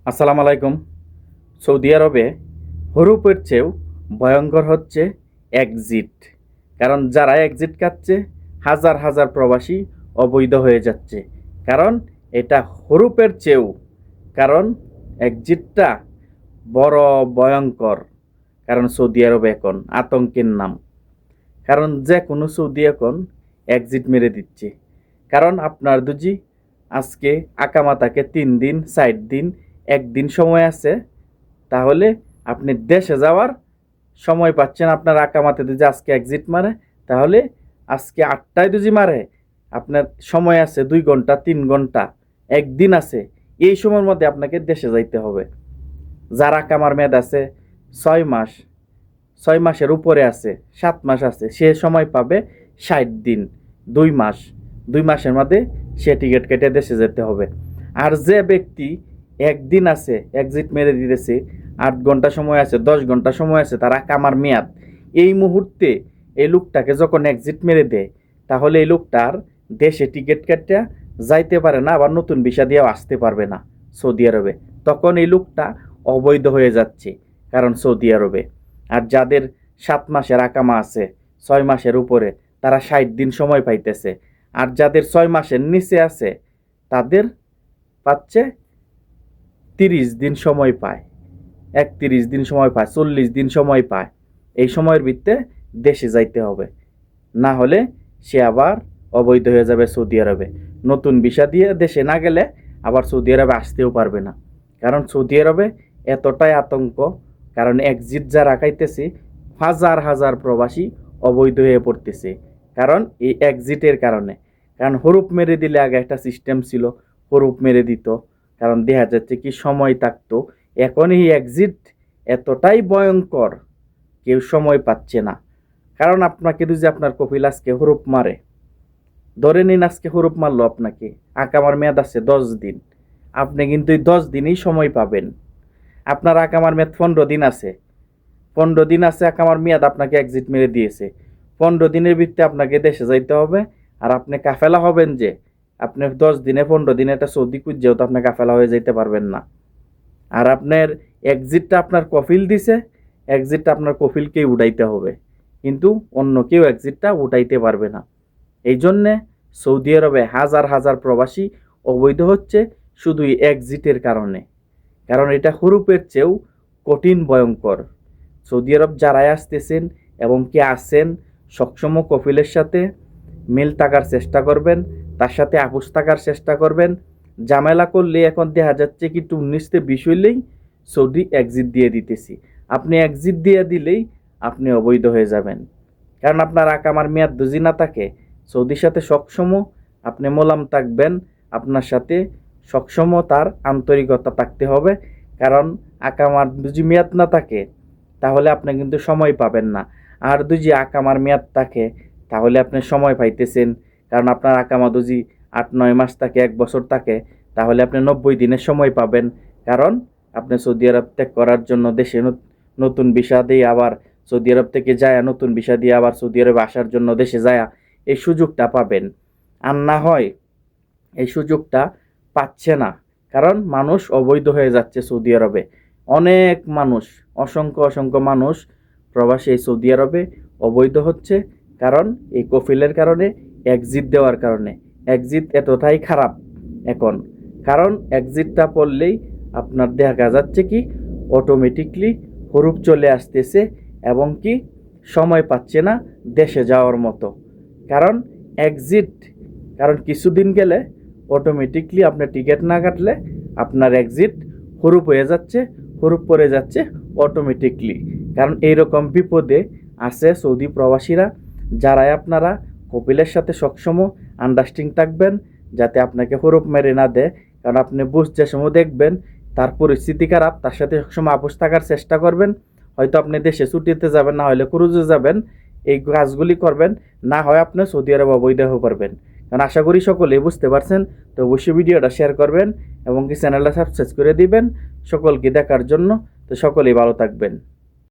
আসসালামু আলাইকুম। সৌদি আরবে হরুপের চেয়েও ভয়ঙ্কর হচ্ছে এক্সিট। কারণ যারা এক্সিট খাচ্ছে হাজার হাজার প্রবাসী অবৈধ হয়ে যাচ্ছে। কারণ এটা হরুপের চেয়েও, কারণ এক্সিটটা বড় ভয়ঙ্কর। কারণ সৌদি আরবে এখন আতঙ্কের নাম। কারণ যে কোনো সৌদি এখন এক্সিট মেরে দিচ্ছে। কারণ আপনার দুজি আজকে আকামা থাকে 3 দিন 4 দিন, একদিন সময় আছে, তাহলে আপনি দেশে যাওয়ার সময় পাচ্ছেন। আপনার আকামাতে যদি আজকে এক্সিট মারে, তাহলে আজকে 8টায় যদি মারে, আপনার সময় আছে 2 ঘন্টা 3 ঘন্টা, একদিন আছে। এই সময়ের মধ্যে আপনাকে দেশে যাইতে হবে। যার আকামার মেয়াদ আছে 6 মাস, 6 মাসের উপরে আছে, 7 মাস আছে, সে সময় পাবে 60 দিন, 2 মাস। 2 মাসের মধ্যে সে টিকিট কেটে দেশে যেতে হবে। আর যে ব্যক্তি একদিন আছে এক্সিট মেরে দিতেছে, 8 ঘন্টা সময় আছে, 10 ঘন্টা সময় আছে, তার আকামার মেয়াদ, এই মুহূর্তে এই লোকটাকে যখন এক্সিট মেরে দেয়, তাহলে এই লোকটার দেশে টিকিট কেটে যাইতে পারে না, আবার নতুন ভিসা দিয়েও আসতে পারবে না সৌদি আরবে। তখন এই লোকটা অবৈধ হয়ে যাচ্ছে, কারণ সৌদি আরবে। আর যাদের 7 মাসের আকামা আছে, 6 মাসের উপরে, তারা 60 দিন সময় পাইতেছে। আর যাদের 6 মাসের নিচে আছে, তাদের পাচ্ছে 30 দিন সময় পায়, 31 দিন সময় পায়, 40 দিন সময় পায়। এই সময়ের ভিত্তিতে দেশে যাইতে হবে, না হলে সে আবার অবৈধ হয়ে যাবে সৌদি আরবে। নতুন ভিসা দিয়ে দেশে না গেলে আবার সৌদি আরবে আসতেও পারবে না। কারণ সৌদি আরবে এতটাই আতঙ্ক, কারণ এক্সিট যা রাখাইতেছে, হাজার হাজার প্রবাসী অবৈধ হয়ে পড়তেছে। কারণ এই এক্সিটের কারণে। কারণ হরুপ মেরে দিলে আগে একটা সিস্টেম ছিল, হরুপ মেরে দিত, কারণ দেখা যাচ্ছে কি সময় থাকতো। এখন এই এক্সিট এতটাই ভয়ঙ্কর, কেউ সময় পাচ্ছে না। কারণ আপনাকে যদি আপনার কপিল আজকে হরুপ মারে, ধরে নিন আজকে হরুপ মারলো আপনাকে, আকামার মেয়াদ আছে 10 দিন, আপনি কিন্তু এই 10 দিনই সময় পাবেন। আপনার আকামার মেয়াদ 15 দিন আছে, 15 দিন আছে আকামার মেয়াদ, আপনাকে এক্সিট মেরে দিয়েছে। 15 দিনের ভিত্তিতে আপনাকে দেশে যাইতে হবে। আর আপনি কাফেলা হবেন যে, আপনি 10 দিনে 15 দিনে একটা সৌদি কুচ, যেহেতু আপনি কাফেলা হয়ে যাইতে পারবেন না। আর আপনার এক্সিটটা আপনার কফিল দিছে, এক্সিটটা আপনার কফিলকেই উঠাইতে হবে, কিন্তু অন্য কেউ এক্সিটটা উঠাইতে পারবে না। এই জন্যে সৌদি আরবে হাজার হাজার প্রবাসী অবৈধ হচ্ছে শুধু এক্সিটের কারণে। কারণ এটা হুরুপের চেয়েও কঠিন ভয়ঙ্কর। সৌদি আরব যারাই আসতেছেন এবং কি আসেন, সবসময় কফিলের সাথে মিল থাকার চেষ্টা করবেন, তার সাথে আপোষ থাকার চেষ্টা করবেন। ঝামেলা করলে এখন দেখা যাচ্ছে কি 19-20 হইলেই সৌদি এক্সিট দিয়ে দিতেছি। আপনি এক্সিট দিয়ে দিলেই আপনি অবৈধ হয়ে যাবেন। কারণ আপনার আকামার মেয়াদ দুজি না থাকে, সৌদির সাথে সবসময় আপনি মোলাম থাকবেন, আপনার সাথে সবসময় তার আন্তরিকতা থাকতে হবে। কারণ আকামার দুজি মেয়াদ না থাকে, তাহলে আপনি কিন্তু সময় পাবেন না। আর দুজি আকামার মেয়াদ থাকে, তাহলে আপনি সময় পাইতেছেন। কারণ আপনার আকামা দুজি 8-9 মাস থাকে, 1 বছর থাকে, তাহলে আপনি 90 দিনের সময় পাবেন। কারণ আপনি সৌদি আরব ত্যাগ করার জন্য দেশে নতুন ভিসা দিয়ে, আবার সৌদি আরব থেকে যায় নতুন ভিসা দিয়ে আবার সৌদি আরবে আসার জন্য দেশে যায়, এই সুযোগটা পাবেন। আর না হয় এই সুযোগটা পাচ্ছে না, কারণ মানুষ অবৈধ হয়ে যাচ্ছে সৌদি আরবে। অনেক মানুষ, অসংখ্য অসংখ্য মানুষ প্রবাসী এই সৌদি আরবে অবৈধ হচ্ছে, কারণ এই কফিলের কারণে, এক্সিট দেওয়ার কারণে। এক্সিট এতটাই খারাপ এখন, কারণ এক্সিটটা পড়লেই আপনার দেখা যাচ্ছে কি অটোমেটিকলি হরুপ চলে আসতেছে, এবং কি সময় পাচ্ছে না দেশে যাওয়ার মতো। কারণ এক্সিট, কারণ কিছুদিন গেলে অটোমেটিকলি আপনার টিকিট না কাটলে আপনার এক্সিট হরুপ হয়ে যাচ্ছে, হরুপ পড়ে যাচ্ছে অটোমেটিকলি। কারণ এইরকম বিপদে আছে সৌদি প্রবাসীরা। যারাই আপনারা কপিলের সাথে সবসময় আন্ডারস্ট্যান্ডিং থাকবেন, যাতে আপনাকে হরুপ মেরে না দেয়। কারণ আপনি যে সময় দেখবেন তার পরিস্থিতি খারাপ, তার সাথে সবসময় আপোষ থাকার চেষ্টা করবেন। হয়তো আপনি দেশে ছুটিতে যাবেন, না হলে ক্রুজে যাবেন, এই কাজগুলি করবেন, না হয় আপনি সৌদি আরব অবৈধ হয়ে পারবেন। কারণ আশা করি সকলেই বুঝতে পারছেন। তো অবশ্যই ভিডিওটা শেয়ার করবেন এবং কি চ্যানেলটা সাবস্ক্রাইব করে দিবেন সকলকে দেখার জন্য। তো সকলেই ভালো থাকবেন।